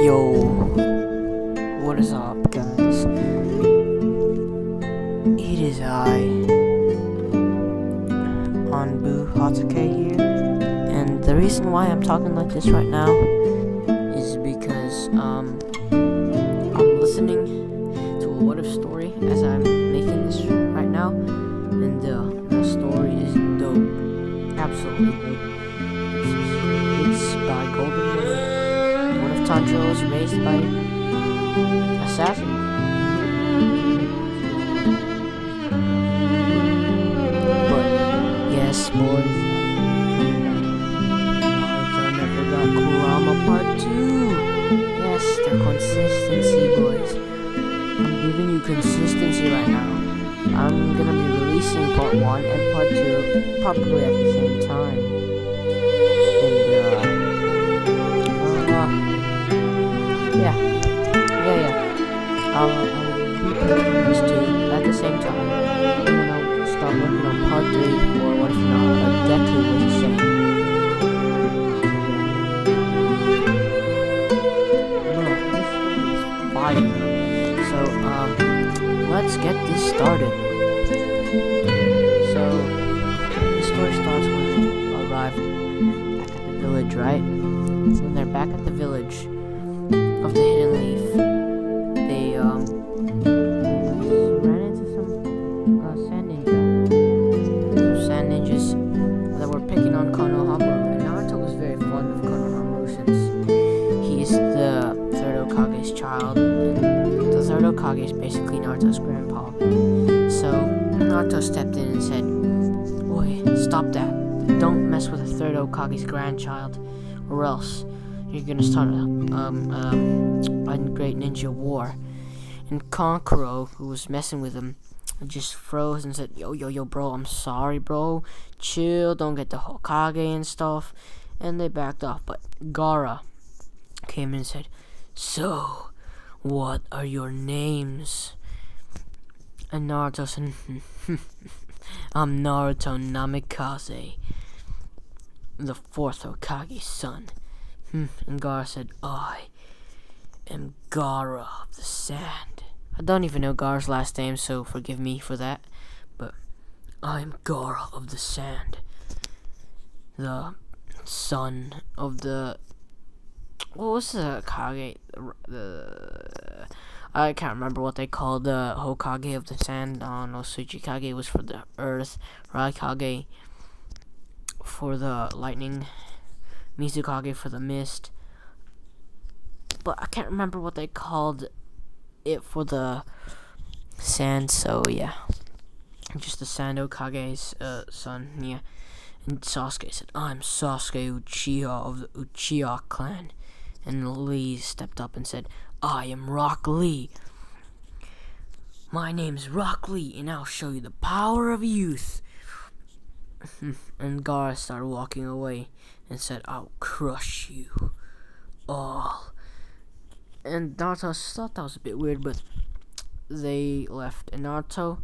Yo, what is up, guys? It is I, Rinne-Hatake here, and the reason why I'm talking like this right now is because I'm listening to a what if story as I'm making this right now, and the story is dope, absolutely dope. It's by Golden. What if Tanjiro was raised by assassins? But yes, boys, Naruto never got Kurama Part 2. Yes, the consistency, boys. I'm giving you consistency right now. I'm gonna be releasing Part 1 and Part 2 probably at the same time. I'll be putting these two at the same time, and then I'll start working on Part 3 for what if Deku was a Saiyan. This is fire. So, let's get this started. So, the story starts when they arrive back at the village, right? When they're back at the village of the Hidden Leaf, they ran into some sand ninjas that were picking on Konohamaru. And Naruto was very fond of Konohamaru since he is the third Hokage's child, and the third Hokage is basically Naruto's grandpa. So Naruto stepped in and said, "Boy, stop that! Don't mess with the third Hokage's grandchild, or else you're gonna start a great ninja war." And Kankuro, who was messing with him, just froze and said, Yo, bro, I'm sorry, bro. Chill, don't get the Hokage and stuff. And they backed off. But Gaara came in and said, "So, what are your names?" And Naruto said, "I'm Naruto Namikaze, the fourth Hokage's son." And Gaara said, "I am Gaara of the Sand." I don't even know Gaara's last name, so forgive me for that. But I am Gaara of the Sand, the son of the... What was the Kage? I can't remember what they called the Hokage of the Sand. I don't know. Tsuchikage was for the earth, Raikage for the lightning, Mizukage for the mist. But I can't remember what they called it for the sand, so yeah. Just the Sand Hokage's son, yeah. And Sasuke said, "I'm Sasuke Uchiha of the Uchiha clan." And Lee stepped up and said, "I am Rock Lee. My name's Rock Lee, and I'll show you the power of youth." And Gaara started walking away and said, "I'll crush you all." And Naruto thought that was a bit weird, but they left. And Naruto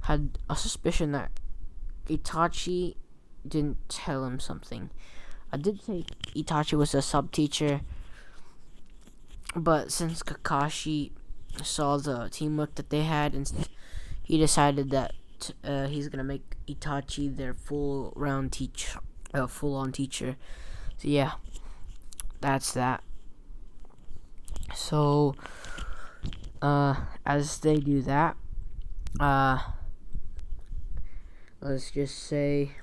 had a suspicion that Itachi didn't tell him something. I did say Itachi was a sub-teacher, but since Kakashi saw the teamwork that they had, and he decided that he's gonna make Itachi their full-on teacher. So yeah, that's that. So, as they do that, let's just say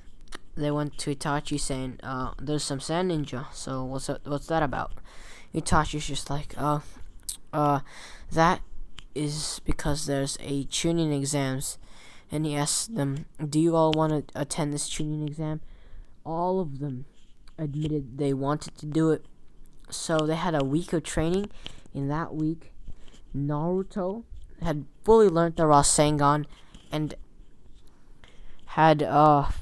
they went to Itachi saying, "There's some sand ninja. So what's that about?" Itachi's just like, that is because there's a tuning exams." And he asked them, "Do you all want to attend this tuning exam?" All of them admitted they wanted to do it. So they had a week of training. In that week, Naruto had fully learned the Rasengan and had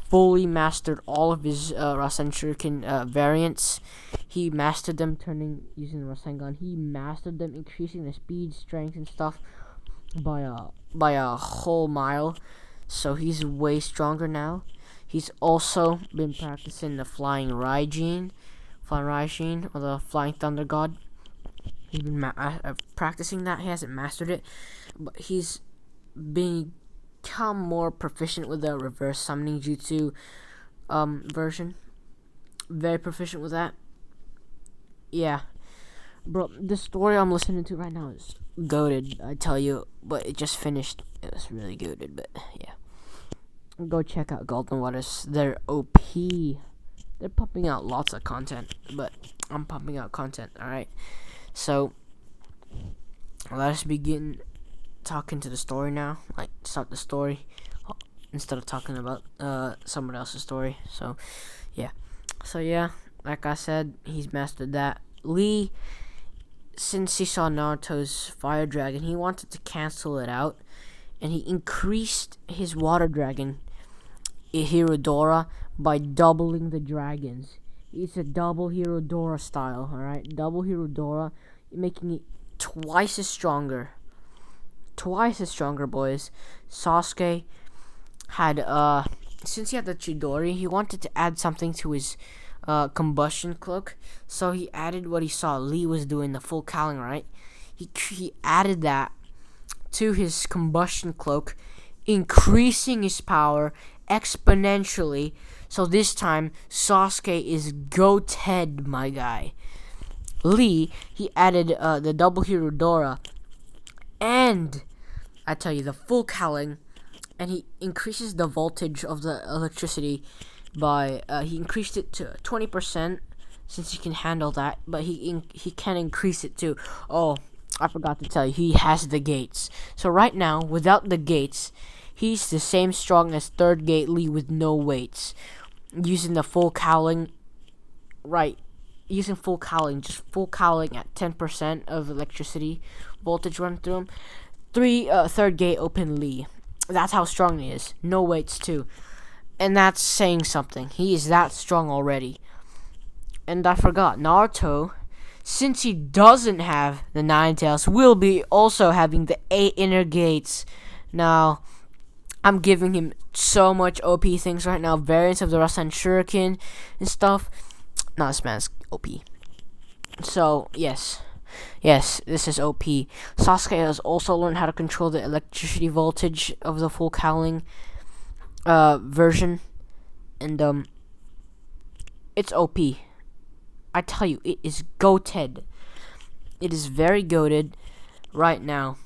fully mastered all of his Rasen Shuriken variants. He mastered them using the Rasengan. He mastered them increasing the speed, strength, and stuff by a whole mile. So he's way stronger now. He's also been practicing the Flying Raijin, or the Flying Thunder God. He's been practicing that. He hasn't mastered it, but he's become more proficient with the reverse summoning jutsu version. Very proficient with that. Yeah, bro, the story I'm listening to right now is goated, I tell you, but it just finished. It was really goated, but yeah. Go check out Golden Waters. They're OP. They're pumping out lots of content, but I'm pumping out content, alright? So, let us begin talking to the story now. Like, start the story instead of talking about someone else's story. So, yeah. Like I said, he's mastered that. Lee, since he saw Naruto's fire dragon, he wanted to cancel it out, and he increased his water dragon, Hirodora, by doubling the dragons. It's a double Hirodora style, alright? Double Hirodora, making it twice as stronger. Twice as stronger, boys. Sasuke had, since he had the Chidori, he wanted to add something to his combustion cloak. So he added what he saw Lee was doing, the full cowling, right? He added that to his combustion cloak, increasing his power exponentially. So this time, Sasuke is goated, my guy. Lee, he added the double Hirodora, and I tell you, the full cowling, and he increases the voltage of the electricity by he increased it to 20%, since he can handle that, but he can increase it too. Oh, I forgot to tell you, he has the gates. So right now, without the gates, he's the same strong as third gate Lee with no weights. Using the full cowling, right? Using full cowling, just full cowling at 10% of electricity voltage run through him. Third gate open Lee. That's how strong he is. No weights too. And that's saying something. He is that strong already. And I forgot, Naruto, since he doesn't have the 9 tails, will be also having the 8 inner gates. Now, I'm giving him so much OP things right now. Variants of the Rasen Shuriken and stuff. Nah, this man's OP. So, yes, this is OP. Sasuke has also learned how to control the electricity voltage of the full cowling version. And, it's OP. I tell you, it is goated. It is very goated right now.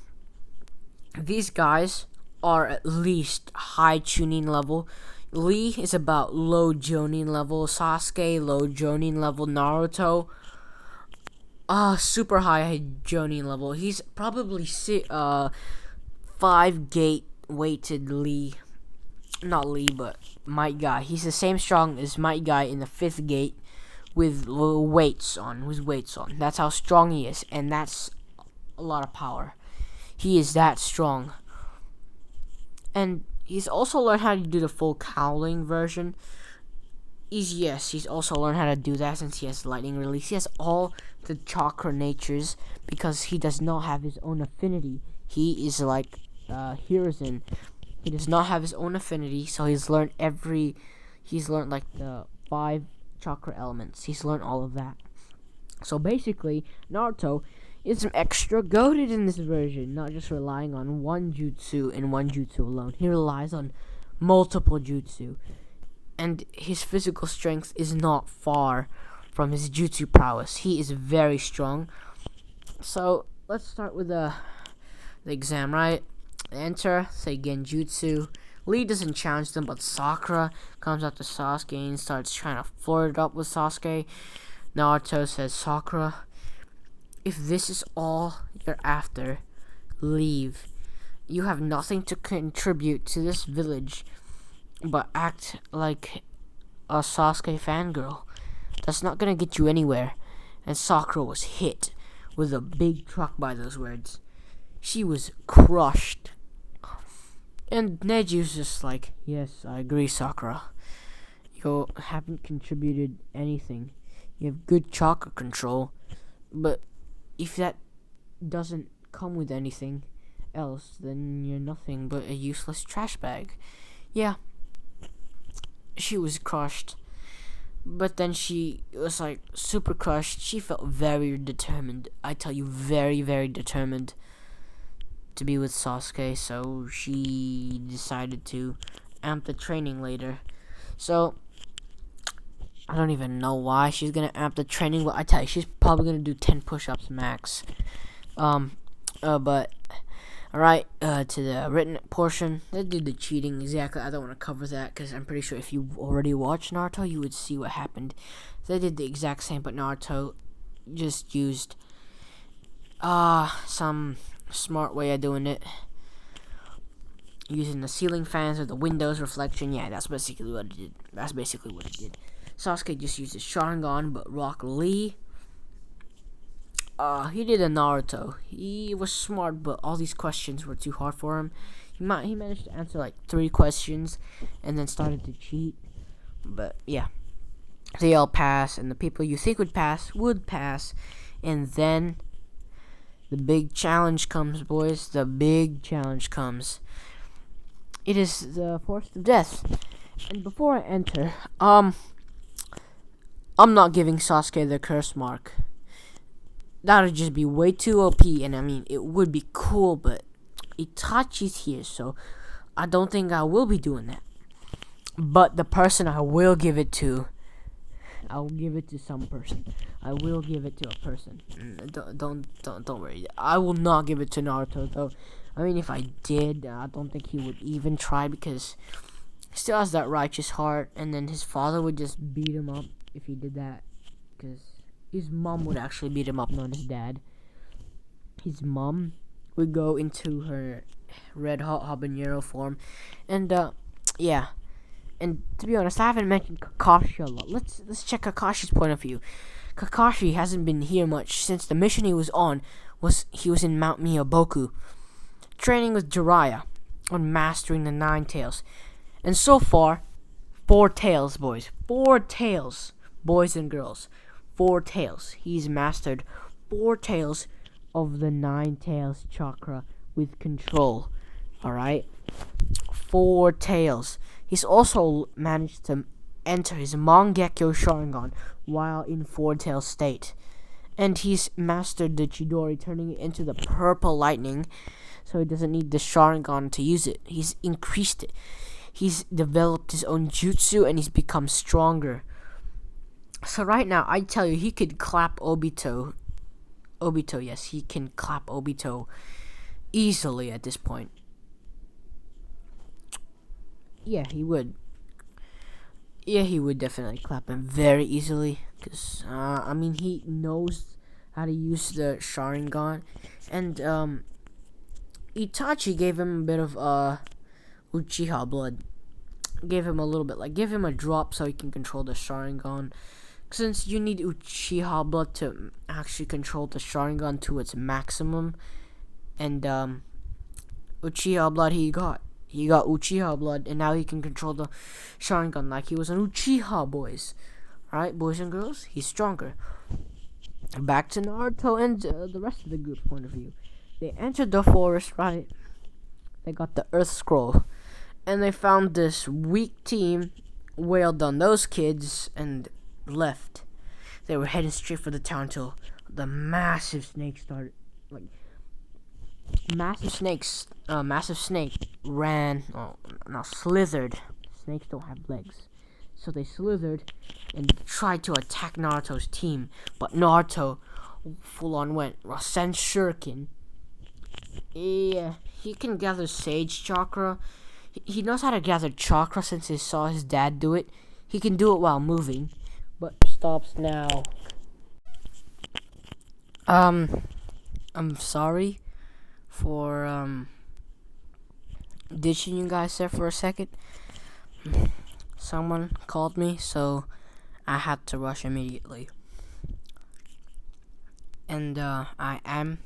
These guys are at least high tuning level. Lee is about low jonin level. Sasuke, low jonin level. Naruto, super high jonin level. He's probably 5 gate weighted Lee. Not Lee, but Might Guy. He's the same strong as Might Guy in the 5th gate with weights on. That's how strong he is, and that's a lot of power. He is that strong. And he's also learned how to do the full cowling version. He's also learned how to do that since he has lightning release. He has all the chakra natures because he does not have his own affinity. He is like Hiruzen. He does not have his own affinity, so he's learned like the 5 chakra elements. He's learned all of that. So basically, Naruto is extra goated in this version, not just relying on one jutsu and one jutsu alone. He relies on multiple jutsu, and his physical strength is not far from his jutsu prowess. He is very strong. So let's start with the exam, right? Enter, say Genjutsu. Lee doesn't challenge them, but Sakura comes up to Sasuke and starts trying to flirt it up with Sasuke. Naruto says, Sakura, if this is all you're after, leave. You have nothing to contribute to this village, but act like a Sasuke fangirl. That's not gonna get you anywhere. And Sakura was hit with a big truck by those words. She was crushed. And Neji's just like, yes, I agree, Sakura. You haven't contributed anything. You have good chakra control, but if that doesn't come with anything else, then you're nothing but a useless trash bag. Yeah, she was crushed. But then she was like super crushed. She felt very determined. I tell you, very, very determined to be with Sasuke. So she decided to amp the training later. So I don't even know why she's gonna amp the training, but I tell you, she's probably gonna do 10 push-ups max. But alright, to the written portion. They did the cheating exactly. I don't want to cover that because I'm pretty sure if you already watched Naruto, you would see what happened. They did the exact same, but Naruto just used some smart way of doing it, using the ceiling fans or the windows reflection. Yeah, that's basically what it did. Sasuke just used his Sharingan, but Rock Lee, he did a Naruto. He was smart, but all these questions were too hard for him. He managed to answer like 3 questions, and then started to cheat. But yeah, they all pass, and the people you think would pass, and then the big challenge comes, boys. The big challenge comes. It is the Forest of Death, and before I enter, I'm not giving Sasuke the curse mark. That would just be way too OP, and I mean, it would be cool, but Itachi's here, so I don't think I will be doing that. But the person I will give it to, I'll give it to some person. I will give it to a person. Don't worry. I will not give it to Naruto, though. I mean, if I did, I don't think he would even try, because he still has that righteous heart, and then his father would just beat him up if he did that, because his mom would actually beat him up, not his dad. His mom would go into her red hot habanero form, and yeah. And to be honest, I haven't mentioned Kakashi a lot. Let's check Kakashi's point of view. Kakashi hasn't been here much since the mission he was on he was in Mount Miyaboku, training with Jiraiya on mastering the 9 tails. And so far, 4 tails, boys. 4 tails, boys and girls. 4 tails. He's mastered 4 tails of the 9 tails chakra with control. Alright? 4 tails. He's also managed to enter his Mangekyo Sharingan while in 4 tail state. And he's mastered the Chidori, turning it into the purple lightning, so he doesn't need the Sharingan to use it. He's increased it. He's developed his own jutsu, and he's become stronger. So right now, I tell you, he could clap Obito. Yes, he can clap Obito easily at this point. Yeah, he would. Yeah, he would definitely clap him very easily. Because, I mean, he knows how to use the Sharingan. And, Itachi gave him a bit of, Uchiha blood. Gave him a little bit. Like, give him a drop so he can control the Sharingan. Since you need Uchiha blood to actually control the Sharingan to its maximum. And, Uchiha blood he got. He got Uchiha blood, and now he can control the Sharingan like he was an Uchiha, boys. Alright, boys and girls, he's stronger. Back to Naruto and the rest of the group's point of view. They entered the forest, right? They got the Earth Scroll, and they found this weak team, wailed on those kids, and left. They were heading straight for the town until the massive snake started, like, massive snake ran, slithered. Snakes don't have legs. So they slithered and tried to attack Naruto's team. But Naruto full on went Rasen Shuriken. Yeah, he can gather Sage Chakra. He knows how to gather chakra since he saw his dad do it. He can do it while moving, but stops now. I'm sorry for ditching you guys there for a second. Someone called me, so I had to rush immediately. And I am,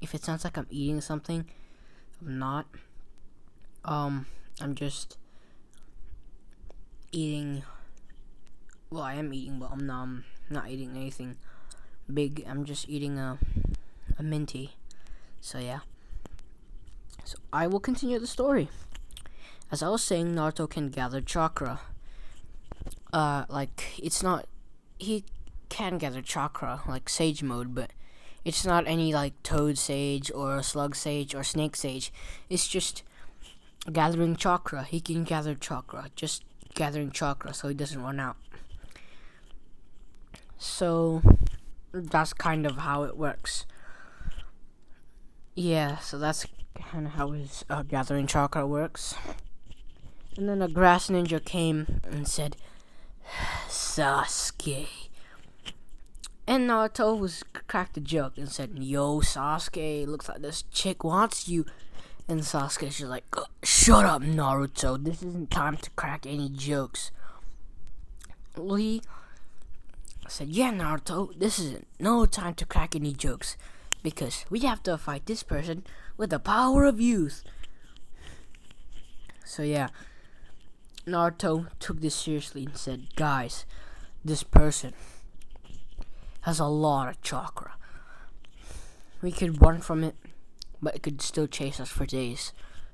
if it sounds like I'm eating something, I'm not. I'm just eating. Well, I am eating, but I'm not eating anything big. I'm just eating a minty. So yeah. So I will continue the story. As I was saying, Naruto can gather chakra. like it's not. He can gather chakra like Sage mode, but it's not any like Toad Sage or Slug Sage or Snake Sage. It's just gathering chakra. He can gather chakra, just gathering chakra, so he doesn't run out. So that's kind of how it works. Yeah, so that's kind of how his gathering chakra works. And then a grass ninja came and said, Sasuke. And Naruto was cracked a joke and said, Yo, Sasuke, looks like this chick wants you. And Sasuke's just like, shut up, Naruto. This isn't time to crack any jokes. Lee said, yeah, Naruto, this isn't no time to crack any jokes. Because we have to fight this person with the power of youth. So yeah, Naruto took this seriously and said, guys, this person has a lot of chakra. We could run from it, but it could still chase us for days.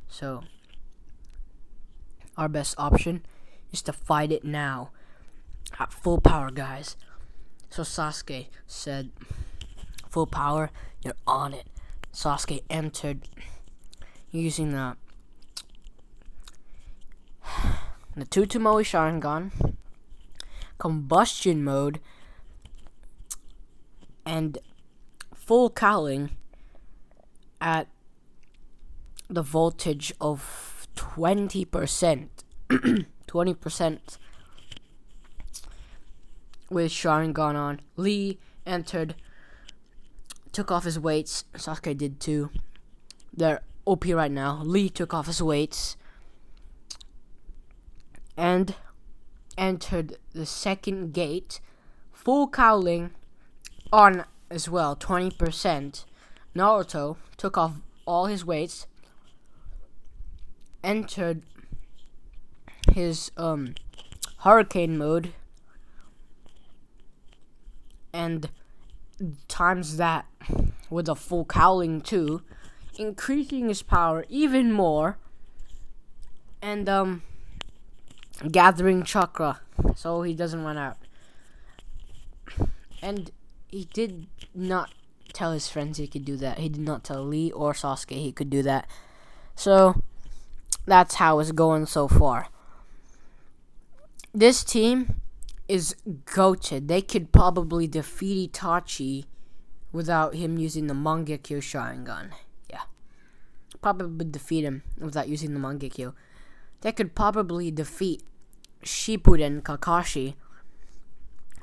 So our best option is to fight it now at full power, guys. So Sasuke said, full power, you're on it. Sasuke entered using the Tutomoe Sharingan, combustion mode, and full cowling at the voltage of 20%. 20% with Sharingan on. Lee entered, took off his weights. Sasuke did too. They're OP right now. Lee took off his weights and entered the second gate, full cowling on as well, 20%. Naruto took off all his weights, entered his hurricane mode, and times that with a full cowling too, increasing his power even more, and gathering chakra so he doesn't run out. And he did not tell his friends he could do that. He did not tell Lee or Sasuke he could do that. So that's how it's going so far. This team is goated. They could probably defeat Itachi without him using the Mangekyo Sharingan. Yeah. Probably defeat him without using the Mangekyo. They could probably defeat Shippuden Kakashi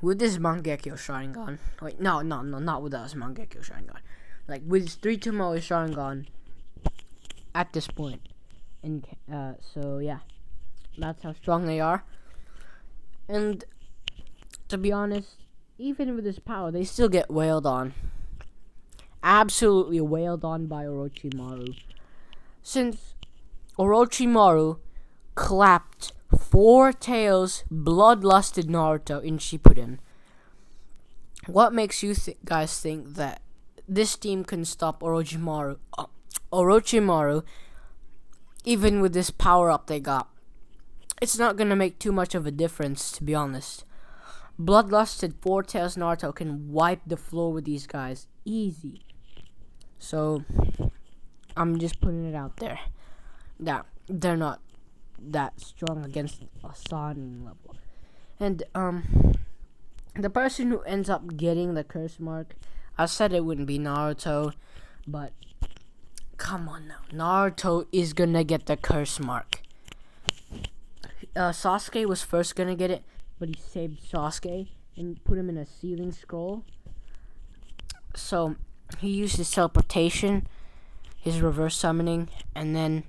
with his Mangekyo Sharingan. Wait, no, not without his Mangekyo Sharingan. Like, with his 3 Tomoe Sharingan at this point. And, so, yeah. That's how strong they are. And, to be honest, even with his power, they still get wailed on. Absolutely wailed on by Orochimaru. Since Orochimaru clapped 4 tails, bloodlusted Naruto in Shippuden. What makes you guys think that this team can stop Orochimaru even with this power up they got? It's not gonna make too much of a difference, to be honest. Bloodlusted 4 tails Naruto can wipe the floor with these guys easy. So I'm just putting it out there that they're not that strong against a Saiyan level. And the person who ends up getting the curse mark, I said it wouldn't be Naruto, but come on now, Naruto is gonna get the curse mark. Sasuke was first gonna get it, but he saved Sasuke and put him in a sealing scroll. So he used his teleportation, his reverse summoning, and then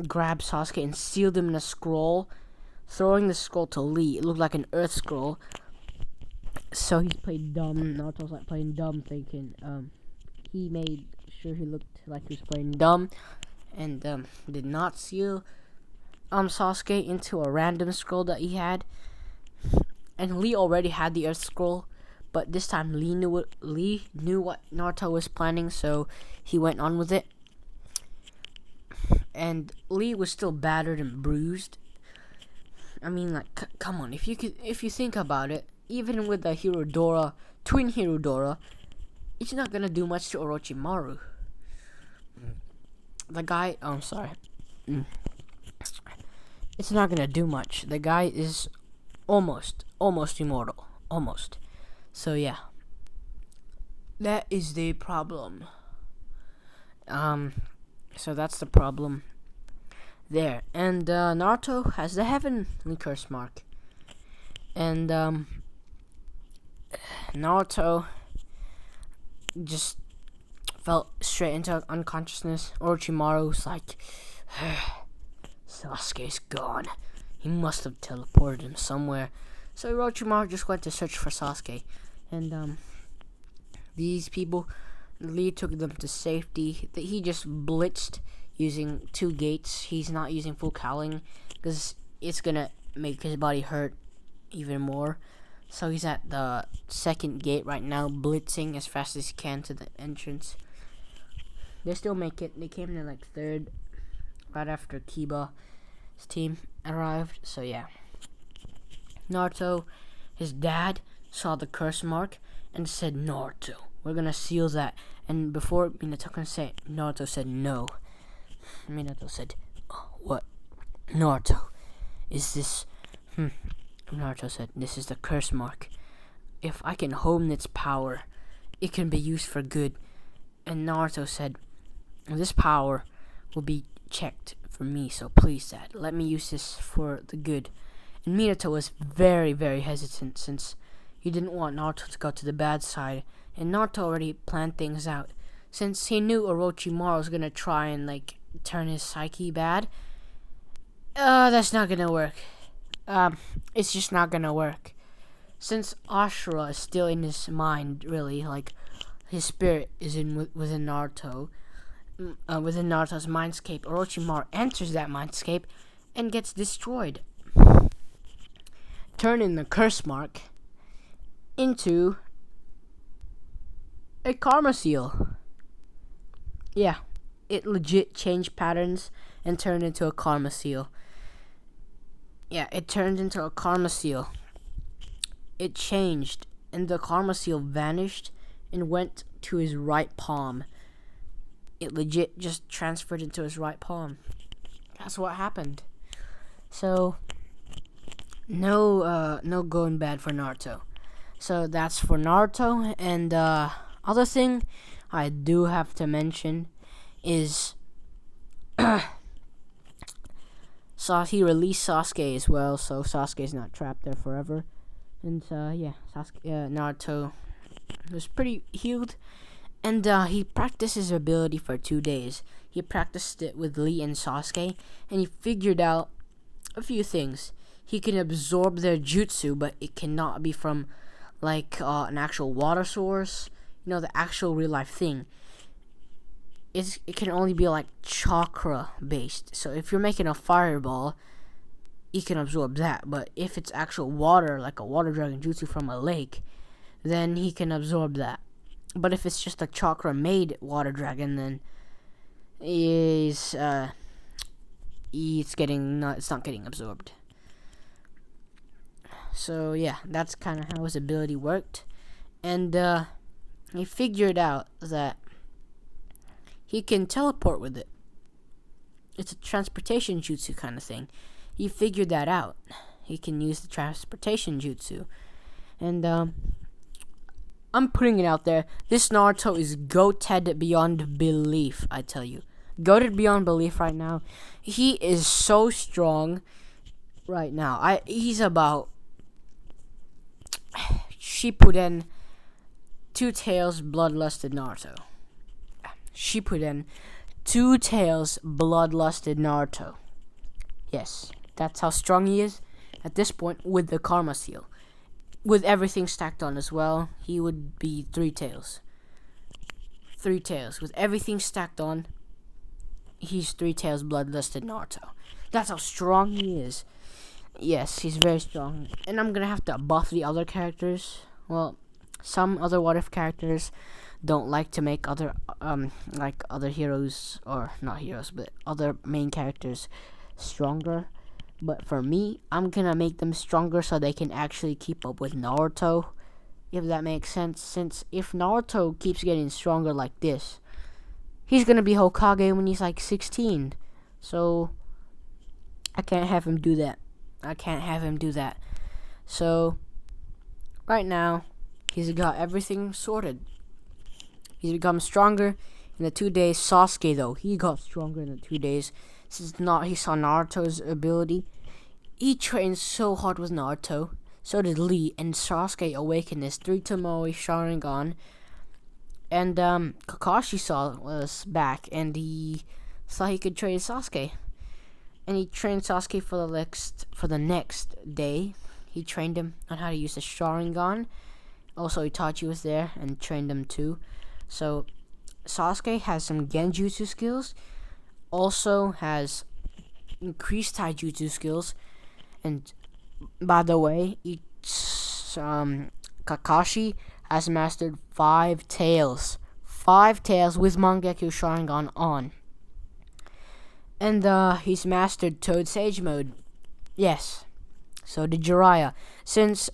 grabbed Sasuke and sealed him in a scroll, throwing the scroll to Lee. It looked like an earth scroll. So he played dumb. Naruto's like playing dumb, thinking he made sure he looked like he was playing dumb, and did not seal Sasuke into a random scroll that he had. And Lee already had the earth scroll, but this time Lee knew what Naruto was planning, so he went on with it. And Lee was still battered and bruised, I mean, like, come on. If you think about it, even with the Hirodora, twin Hirodora, it's not gonna do much to Orochimaru. The guy, oh, I'm sorry. It's not gonna do much. The guy is almost immortal. Almost. So yeah. That is the problem. So that's the problem there. And Naruto has the heavenly curse mark. And Naruto just fell straight into unconsciousness. Orochimaru's like, Sasuke's gone. He must have teleported him somewhere. So Orochimaru just went to search for Sasuke. And these people, Lee took them to safety. He just blitzed using 2 gates. He's not using full cowling because it's gonna make his body hurt even more. So he's at the 2nd gate right now, blitzing as fast as he can to the entrance. They still make it. They came in like 3rd, right after Kiba's team arrived. So yeah, Naruto, his dad saw the curse mark and said, Naruto, we're gonna seal that. And before Minato can say it, Naruto said no. Minato said, oh, what? Naruto, is this... Naruto said, this is the curse mark. If I can hone its power, it can be used for good. And Naruto said, this power will be checked for me, so please, Dad, let me use this for the good. And Minato was very, very hesitant since he didn't want Naruto to go to the bad side. And Naruto already planned things out. Since he knew Orochimaru was gonna try and, like, turn his psyche bad. That's not gonna work. It's just not gonna work. Since Ashura is still in his mind, really, like, his spirit is within Naruto. Within Naruto's mindscape, Orochimaru enters that mindscape and gets destroyed, turning the curse mark into a karma seal. Yeah, it legit changed patterns and turned into a karma seal. Yeah, it turned into a karma seal. It changed, and the karma seal vanished and went to his right palm. It legit just transferred into his right palm. That's what happened. So, no going bad for Naruto. So that's for Naruto. And other thing I do have to mention is he released Sasuke as well, so Sasuke's not trapped there forever. And yeah, Naruto was pretty healed. And he practiced his ability for 2 days. He practiced it with Lee and Sasuke, and he figured out a few things. He can absorb their jutsu, but it cannot be from, like, an actual water source. You know, the actual real-life thing. It can only be, like, chakra-based. So if you're making a fireball, he can absorb that. But if it's actual water, like a water dragon jutsu from a lake, then he can absorb that. But if it's just a chakra-made water dragon, then it's not getting absorbed. So yeah, that's kind of how his ability worked, and he figured out that he can teleport with it. It's a transportation jutsu kind of thing. He figured that out. He can use the transportation jutsu, and I'm putting it out there. This Naruto is goated beyond belief, I tell you. Goated beyond belief right now. He is so strong right now. He's about Shippuden 2 Tails Bloodlusted Naruto. Shippuden 2 Tails Bloodlusted Naruto. Yes, that's how strong he is at this point with the Karma Seal. With everything stacked on as well, he would be 3 Tails. 3 Tails. With everything stacked on, he's 3 Tails Bloodlusted Naruto. That's how strong he is. Yes, he's very strong. And I'm gonna have to buff the other characters. Well, some other What If characters don't like to make other, other heroes, or not heroes, but other main characters stronger. But for me, I'm gonna make them stronger so they can actually keep up with Naruto, if that makes sense. Since if Naruto keeps getting stronger like this, he's gonna be Hokage when he's like 16. So I can't have him do that. So right now, he's got everything sorted. He's become stronger in the 2 days. Sasuke, though, he got stronger in the 2 days. Since he saw Naruto's ability, he trained so hard with Naruto. So did Lee, and Sasuke awakened his 3 Tomoe Sharingan. And Kakashi saw was back, and he saw he could train Sasuke. And he trained Sasuke for the next day. He trained him on how to use the Sharingan. Also, Itachi was there and trained him too. So Sasuke has some Genjutsu skills. Also has increased Taijutsu skills. And by the way, Kakashi has mastered 5 tails. 5 tails with Mangekyou Sharingan on. And he's mastered Toad Sage mode. Yes. So did Jiraiya. Since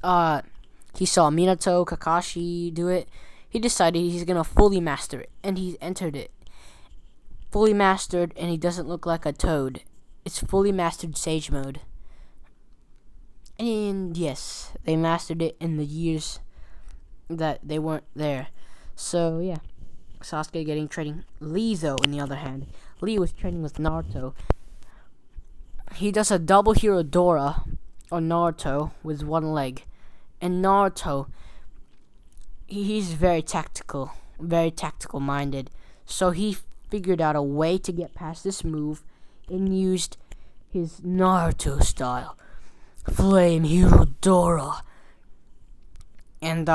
he saw Minato, Kakashi do it, he decided he's gonna fully master it. And he entered it. Fully mastered, and he doesn't look like a toad. It's fully mastered Sage mode. And yes, they mastered it in the years that they weren't there. So yeah, Sasuke getting training. Lee, though, on the other hand, Lee was training with Naruto. He does a double hero Dora on Naruto with one leg. And Naruto, he's very tactical minded. So he figured out a way to get past this move and used his Naruto style. Flame Hero Dora. And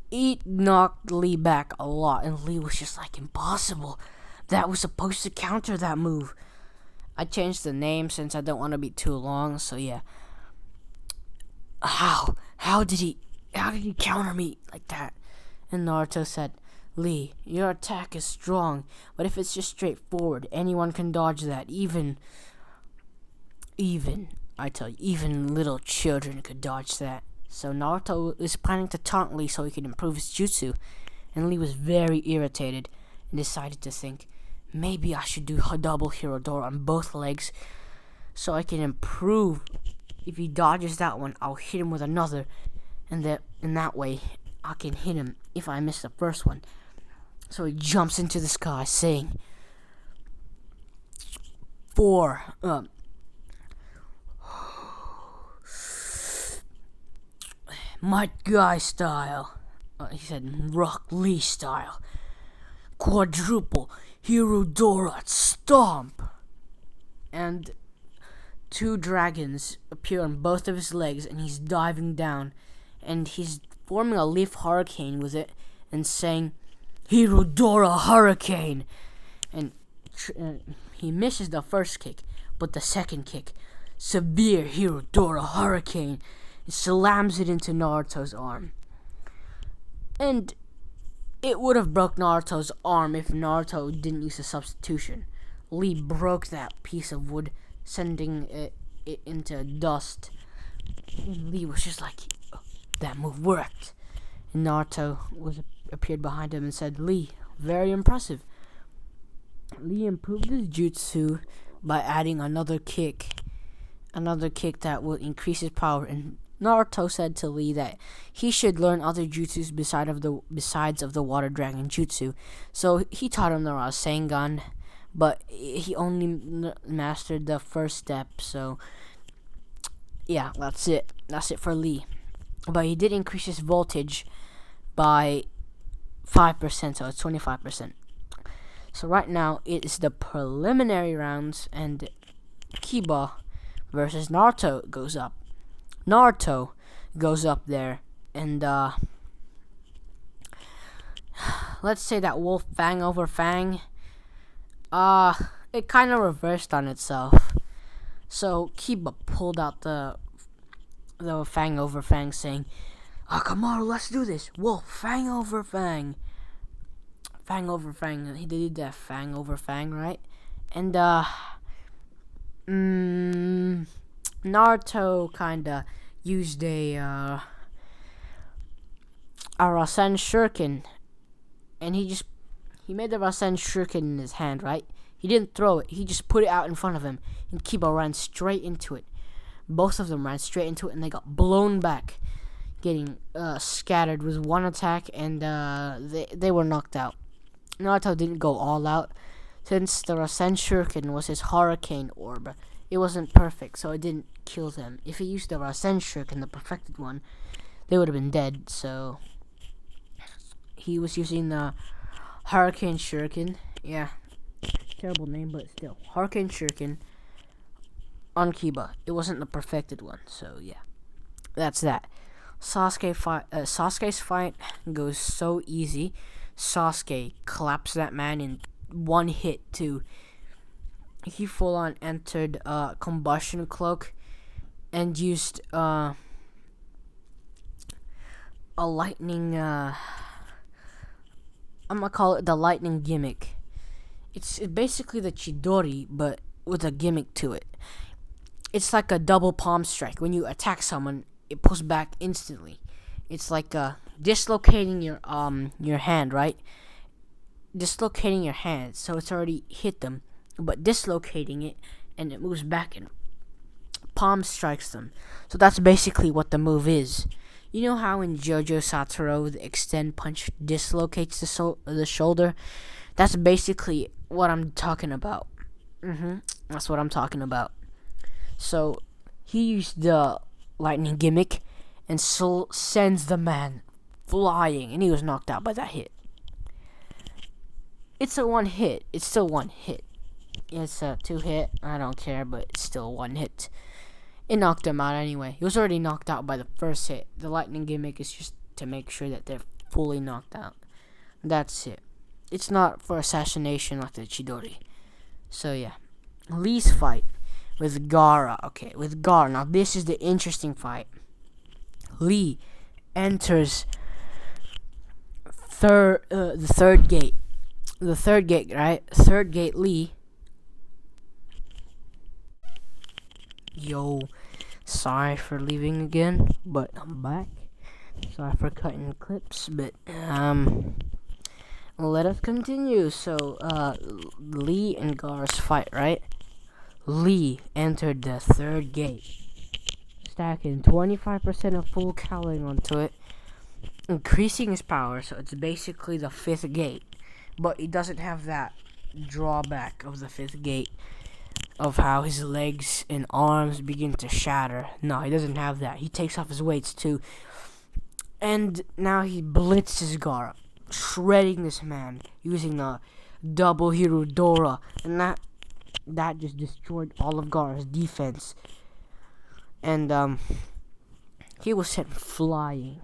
it knocked Lee back a lot, and Lee was just like, impossible. That was supposed to counter that move. I changed the name since I don't want to be too long, so yeah. How did he counter me like that? And Naruto said, Lee, your attack is strong, but if it's just straightforward, anyone can dodge that. Even little children could dodge that. So Naruto is planning to taunt Lee so he can improve his jutsu. And Lee was very irritated and decided to think, maybe I should do a double hero Dora on both legs so I can improve. If he dodges that one, I'll hit him with another. And in that way, I can hit him if I miss the first one. So he jumps into the sky saying, Might Guy style. He said Rock Lee style. Quadruple Hero Dora Stomp. And 2 dragons appear on both of his legs, and he's diving down. And he's forming a leaf hurricane with it and saying, Hero Dora Hurricane. And he misses the first kick, but the second kick, Severe Hero Dora Hurricane, slams it into Naruto's arm. And it would have broke Naruto's arm if Naruto didn't use a substitution. Lee broke that piece of wood, sending it into dust. And Lee was just like, that move worked. And Naruto appeared behind him and said, Lee, very impressive. Lee improved his jutsu by adding another kick that will increase his power. And Naruto said to Lee that he should learn other jutsus besides of the water dragon jutsu. So he taught him the Rasengan, but he only mastered the first step. So yeah, that's it for Lee. But he did increase his voltage by 5%, so it's 25%. So right now it is the preliminary rounds, and Kiba versus Naruto goes up. Naruto goes up there, and let's say that wolf fang over fang, it kind of reversed on itself. So Kiba pulled out the fang over fang, saying, Akamaru, let's do this. Wolf, fang over fang. Fang over fang. He did that fang over fang, right? And Naruto kinda used a Rasen Shuriken, and he made the Rasen Shuriken in his hand, right? He didn't throw it. He just put it out in front of him, and Kiba ran straight into it. Both of them ran straight into it, and they got blown back, getting scattered with one attack, and they were knocked out. Naruto didn't go all out, since the Rasen Shuriken was his Hurricane Orb. It wasn't perfect, so it didn't kill them. If he used the Rasen Shuriken, the perfected one, they would have been dead. So he was using the Hurricane Shuriken. Yeah, terrible name, but still, Hurricane Shuriken on Kiba. It wasn't the perfected one, so yeah, that's that. Sasuke's fight goes so easy. Sasuke claps that man in one hit too. He full on entered combustion cloak and used a lightning. I'm gonna call it the lightning gimmick. It's basically the Chidori, but with a gimmick to it. It's like a double palm strike. When you attack someone, it pulls back instantly. It's like dislocating your hand, right? Dislocating your hand, so it's already hit them, but dislocating it, and it moves back and palm strikes them. So that's basically what the move is. You know how in JoJo Satoru the extend punch dislocates the shoulder? That's basically what I'm talking about. That's what I'm talking about. So he used the lightning gimmick and sends the man flying, and he was knocked out by that hit. It's a one hit. It's still one hit. It's a 2 hit. I don't care, but it's still one hit. It knocked him out anyway. He was already knocked out by the first hit. The lightning gimmick is just to make sure that they're fully knocked out. That's it. It's not for assassination like the Chidori. So yeah. Lee's fight with Gaara. Okay, with Gaara. Now this is the interesting fight. Lee enters the third gate. The third gate, right? Third gate Lee. Yo, sorry for leaving again, but I'm back. Sorry for cutting clips, but let us continue. So Lee and Gaara's fight, right? Lee entered the third gate, stacking 25% of full calorie onto it, increasing his power, so it's basically the fifth gate. But he doesn't have that drawback of the fifth gate, of how his legs and arms begin to shatter. No, he doesn't have that. He takes off his weights too. And now he blitzes Gaara, shredding this man, using the double hero Dora. And that just destroyed all of Gaara's defense. And he was sent flying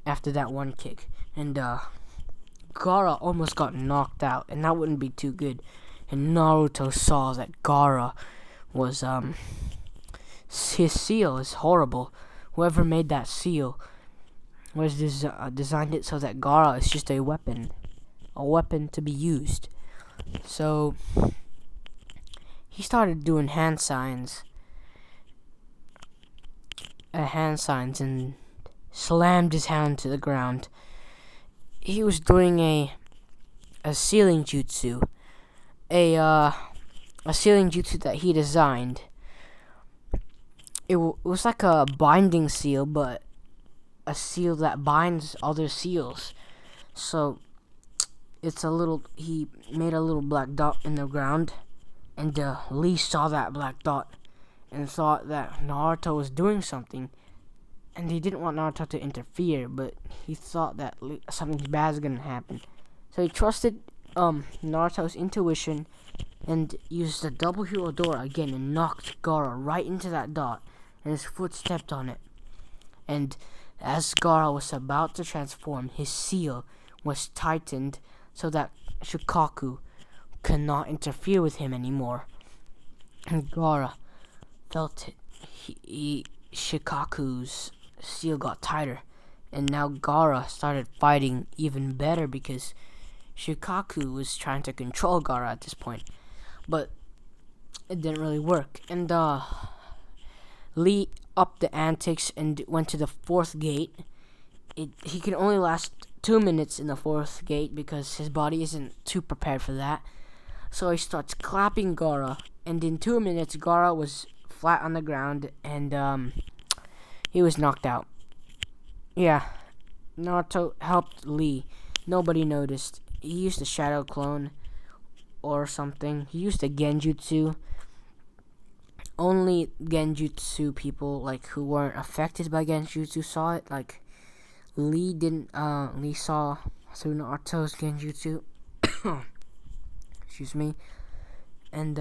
after that one kick. And Gaara almost got knocked out, and that wouldn't be too good. And Naruto saw that Gaara was his seal is horrible. Whoever made that seal was designed it so that Gaara is just a weapon to be used. So he started doing hand signs and slammed his hand to the ground. He was doing a sealing jutsu. A sealing jutsu that he designed. It was like a binding seal, but a seal that binds other seals. So he made a little black dot in the ground, and Lee saw that black dot and thought that Naruto was doing something, and he didn't want Naruto to interfere, but he thought that something bad was gonna happen. So he trusted Naruto's intuition and used the double hero Dora again and knocked Gaara right into that dot, and his foot stepped on it. And as Gaara was about to transform, his seal was tightened so that Shukaku cannot interfere with him anymore. And Gaara felt it. Shikaku's seal got tighter, and now Gaara started fighting even better because Shikaku was trying to control Gaara at this point. But it didn't really work. And Lee upped the antics and went to the fourth gate. He can only last 2 minutes in the fourth gate because his body isn't too prepared for that. So he starts clapping Gaara, and in 2 minutes, Gaara was flat on the ground, and he was knocked out. Yeah, Naruto helped Lee. Nobody noticed. He used a shadow clone or something. He used a genjutsu. Only genjutsu people like who weren't affected by genjutsu saw it. Like Lee didn't. Lee saw through Naruto's genjutsu. Excuse me. And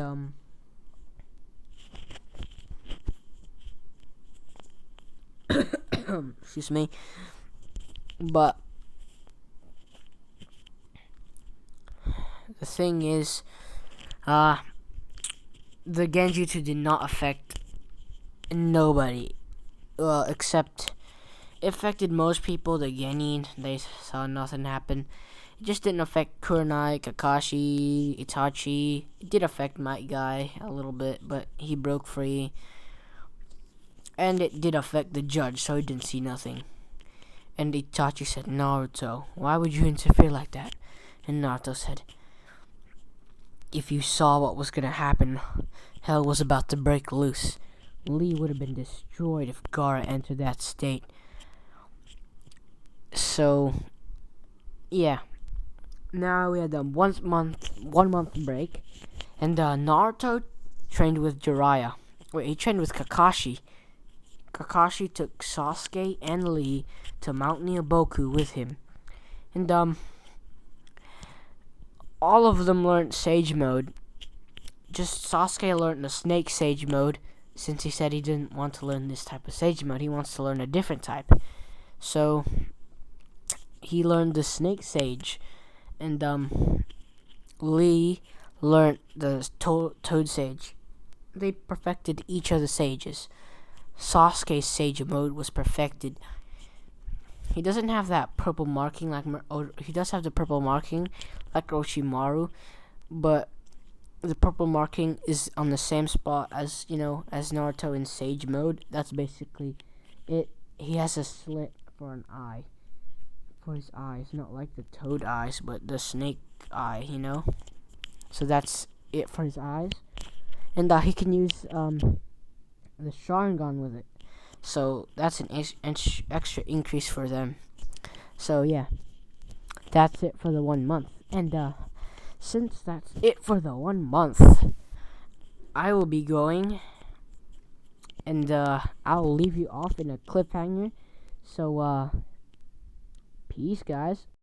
excuse me. But the thing is, the genjutsu did not affect nobody, except it affected most people. The genin, they saw nothing happen. It just didn't affect Kurenai, Kakashi, Itachi. It did affect Might Guy a little bit, but he broke free. And it did affect the judge, so he didn't see nothing. And Itachi said, Naruto, why would you interfere like that? And Naruto said, if you saw what was gonna happen, hell was about to break loose. Lee would have been destroyed if Gaara entered that state. So, yeah. Now we had the 1 month break, and Naruto trained with Jiraiya. Wait, he trained with Kakashi. Kakashi took Sasuke and Lee to Mount Nioboku with him, and all of them learned Sage Mode. Just Sasuke learned the Snake Sage Mode, since he said he didn't want to learn this type of Sage Mode. He wants to learn a different type. So he learned the Snake Sage, and Lee learned the Toad Sage. They perfected each of the sages. Sasuke's Sage Mode was perfected. He doesn't have that purple marking he does have the purple marking like Orochimaru, but the purple marking is on the same spot as Naruto in Sage Mode. That's basically it. He has a slit for an eye, for his eyes, not like the toad eyes, but the snake eye, So that's it for his eyes, and he can use the Sharingan with it. So that's an extra increase for them. So yeah, that's it for the 1 month. And since that's it for the 1 month, I will be going, and I'll leave you off in a cliffhanger. So peace, guys.